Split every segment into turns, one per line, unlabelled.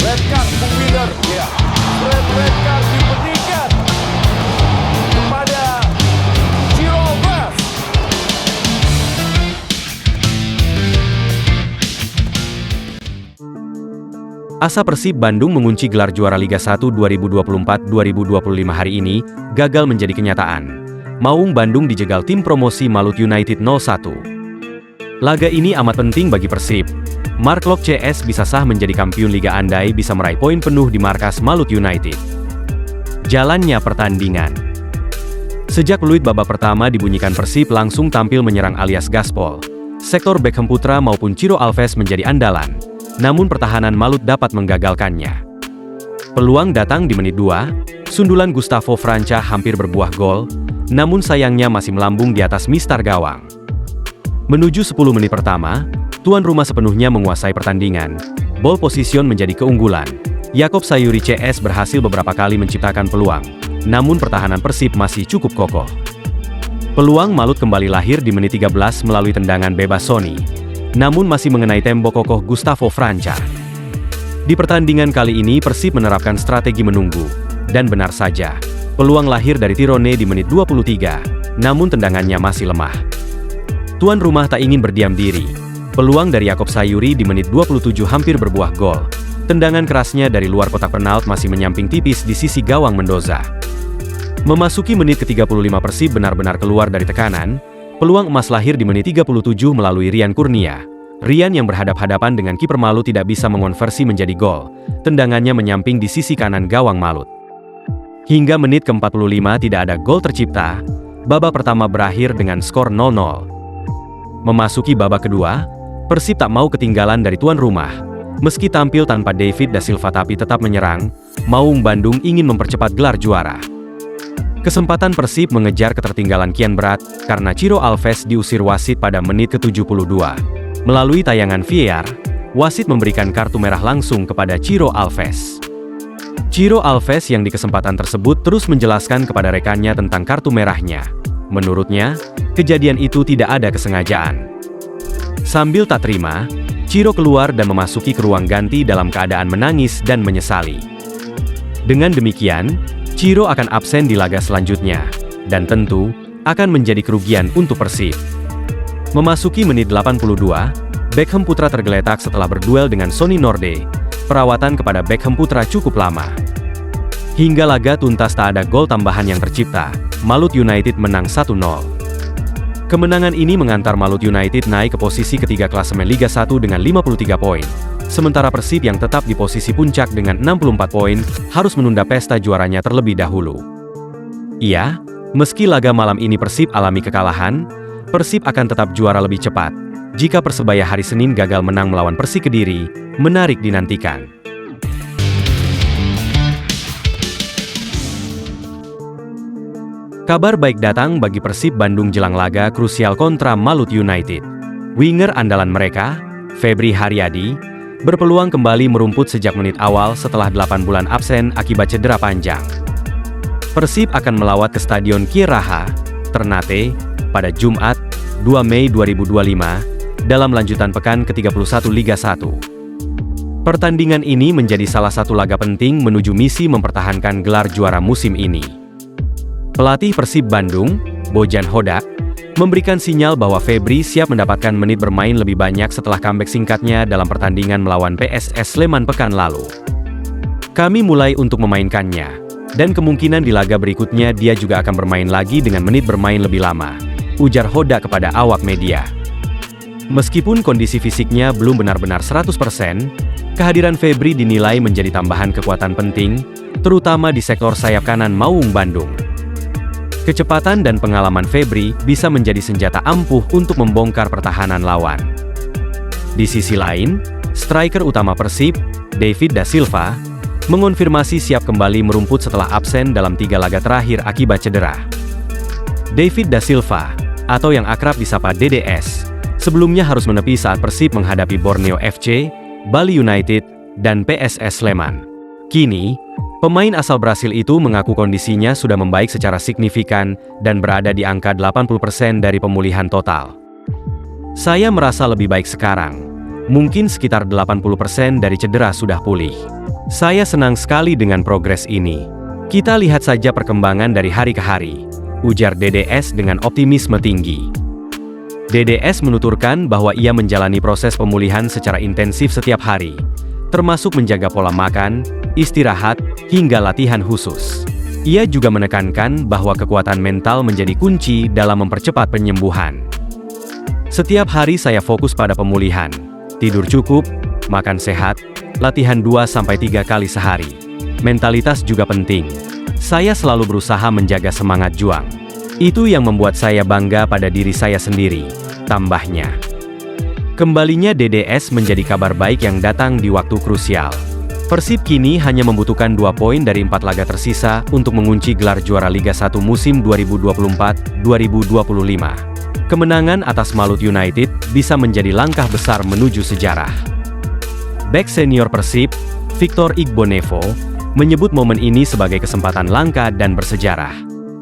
Red card Bung Willer. Ya, red card diberikan kepada Ciro Alves.
Asa Persib Bandung mengunci gelar juara Liga 1 2024-2025 hari ini gagal menjadi kenyataan. Maung Bandung dijegal tim promosi Malut United 0-1. Laga ini amat penting bagi Persib. Mark Lok CS bisa sah menjadi kampiun Liga andai bisa meraih poin penuh di markas Malut United. Jalannya pertandingan. Sejak peluit babak pertama dibunyikan, Persib langsung tampil menyerang alias gaspol. Sektor bek Hemputra maupun Ciro Alves menjadi andalan. Namun pertahanan Malut dapat menggagalkannya. Peluang datang di menit 2, sundulan Gustavo Franca hampir berbuah gol, namun sayangnya masih melambung di atas mistar gawang. Menuju 10 menit pertama, tuan rumah sepenuhnya menguasai pertandingan. Ball position menjadi keunggulan. Yakob Sayuri CS berhasil beberapa kali menciptakan peluang, namun pertahanan Persib masih cukup kokoh. Peluang Malut kembali lahir di menit 13 melalui tendangan bebas Sony, namun masih mengenai tembok kokoh Gustavo Franca. Di pertandingan kali ini Persib menerapkan strategi menunggu, dan benar saja, peluang lahir dari Tirone di menit 23, namun tendangannya masih lemah. Tuan rumah tak ingin berdiam diri. Peluang dari Yakob Sayuri di menit 27 hampir berbuah gol. Tendangan kerasnya dari luar kotak penalti masih menyamping tipis di sisi gawang Mendoza. Memasuki menit ke-35 Persib benar-benar keluar dari tekanan. Peluang emas lahir di menit 37 melalui Rian Kurnia. Rian yang berhadap-hadapan dengan kiper Malut tidak bisa mengonversi menjadi gol. Tendangannya menyamping di sisi kanan gawang Malut. Hingga menit ke-45 tidak ada gol tercipta. Babak pertama berakhir dengan skor 0-0. Memasuki babak kedua, Persib tak mau ketinggalan dari tuan rumah. Meski tampil tanpa David da Silva tapi tetap menyerang, Maung Bandung ingin mempercepat gelar juara. Kesempatan Persib mengejar ketertinggalan kian berat karena Ciro Alves diusir wasit pada menit ke-72. Melalui tayangan VAR, wasit memberikan kartu merah langsung kepada Ciro Alves. Ciro Alves yang di kesempatan tersebut terus menjelaskan kepada rekannya tentang kartu merahnya. Menurutnya, kejadian itu tidak ada kesengajaan. Sambil tak terima, Ciro keluar dan memasuki ke ruang ganti dalam keadaan menangis dan menyesali. Dengan demikian, Ciro akan absen di laga selanjutnya, dan tentu akan menjadi kerugian untuk Persib. Memasuki menit 82, bek Hemputra tergeletak setelah berduel dengan Sony Norde. Perawatan kepada bek Hemputra cukup lama. Hingga laga tuntas tak ada gol tambahan yang tercipta, Malut United menang 1-0. Kemenangan ini mengantar Malut United naik ke posisi ketiga klasemen Liga 1 dengan 53 poin. Sementara Persib yang tetap di posisi puncak dengan 64 poin, harus menunda pesta juaranya terlebih dahulu. Iya, meski laga malam ini Persib alami kekalahan, Persib akan tetap juara lebih cepat. Jika Persebaya hari Senin gagal menang melawan Persik Kediri, menarik dinantikan. Kabar baik datang bagi Persib Bandung jelang laga krusial kontra Malut United. Winger andalan mereka, Febri Haryadi, berpeluang kembali merumput sejak menit awal setelah 8 bulan absen akibat cedera panjang. Persib akan melawat ke Stadion Kieraha, Ternate, pada Jumat, 2 Mei 2025, dalam lanjutan pekan ke-31 Liga 1. Pertandingan ini menjadi salah satu laga penting menuju misi mempertahankan gelar juara musim ini. Pelatih Persib Bandung, Bojan Hodak, memberikan sinyal bahwa Febri siap mendapatkan menit bermain lebih banyak setelah comeback singkatnya dalam pertandingan melawan PSS Sleman pekan lalu. Kami mulai untuk memainkannya, dan kemungkinan di laga berikutnya dia juga akan bermain lagi dengan menit bermain lebih lama, ujar Hodak kepada awak media. Meskipun kondisi fisiknya belum benar-benar 100%, kehadiran Febri dinilai menjadi tambahan kekuatan penting, terutama di sektor sayap kanan Maung Bandung. Kecepatan dan pengalaman Febri bisa menjadi senjata ampuh untuk membongkar pertahanan lawan. Di sisi lain, striker utama Persib, David da Silva, mengonfirmasi siap kembali merumput setelah absen dalam 3 laga terakhir akibat cedera. David da Silva, atau yang akrab disapa DDS, sebelumnya harus menepi saat Persib menghadapi Borneo FC, Bali United, dan PSS Sleman. Kini, pemain asal Brasil itu mengaku kondisinya sudah membaik secara signifikan dan berada di angka 80% dari pemulihan total. Saya merasa lebih baik sekarang. Mungkin sekitar 80% dari cedera sudah pulih. Saya senang sekali dengan progres ini. Kita lihat saja perkembangan dari hari ke hari, ujar DDS dengan optimisme tinggi. DDS menuturkan bahwa ia menjalani proses pemulihan secara intensif setiap hari, termasuk menjaga pola makan, istirahat, hingga latihan khusus. Ia juga menekankan bahwa kekuatan mental menjadi kunci dalam mempercepat penyembuhan. Setiap hari saya fokus pada pemulihan, tidur cukup, makan sehat, latihan 2-3 kali sehari. Mentalitas juga penting. Saya selalu berusaha menjaga semangat juang. Itu yang membuat saya bangga pada diri saya sendiri, tambahnya. Kembalinya DDS menjadi kabar baik yang datang di waktu krusial. Persib kini hanya membutuhkan 2 poin dari 4 laga tersisa untuk mengunci gelar juara Liga 1 musim 2024-2025. Kemenangan atas Malut United bisa menjadi langkah besar menuju sejarah. Bek senior Persib, Victor Igbonevo, menyebut momen ini sebagai kesempatan langka dan bersejarah.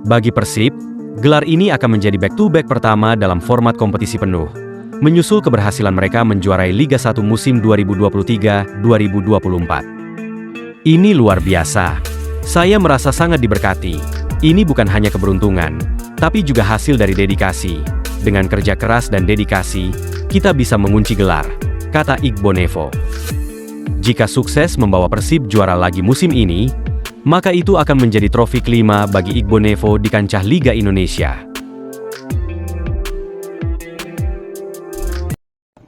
Bagi Persib, gelar ini akan menjadi back-to-back pertama dalam format kompetisi penuh, menyusul keberhasilan mereka menjuarai Liga 1 musim 2023-2024. Ini luar biasa. Saya merasa sangat diberkati. Ini bukan hanya keberuntungan, tapi juga hasil dari dedikasi. Dengan kerja keras dan dedikasi, kita bisa mengunci gelar, kata Igbonevo. Jika sukses membawa Persib juara lagi musim ini, maka itu akan menjadi trofi kelima bagi Igbonevo di kancah Liga Indonesia.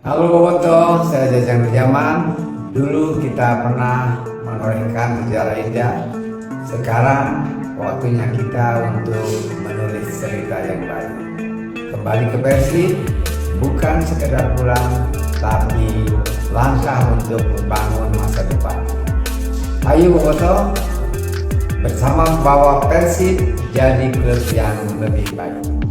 Halo Boboto, saya Jajang Jaman. Dulu kita pernah menorehkan sejarah indah. Sekarang waktunya kita untuk menulis cerita yang baru. Kembali ke Persib, bukan sekedar pulang, tapi langkah untuk membangun masa depan. Ayo Boboto, bersama bawa Persib jadi klub yang lebih baik.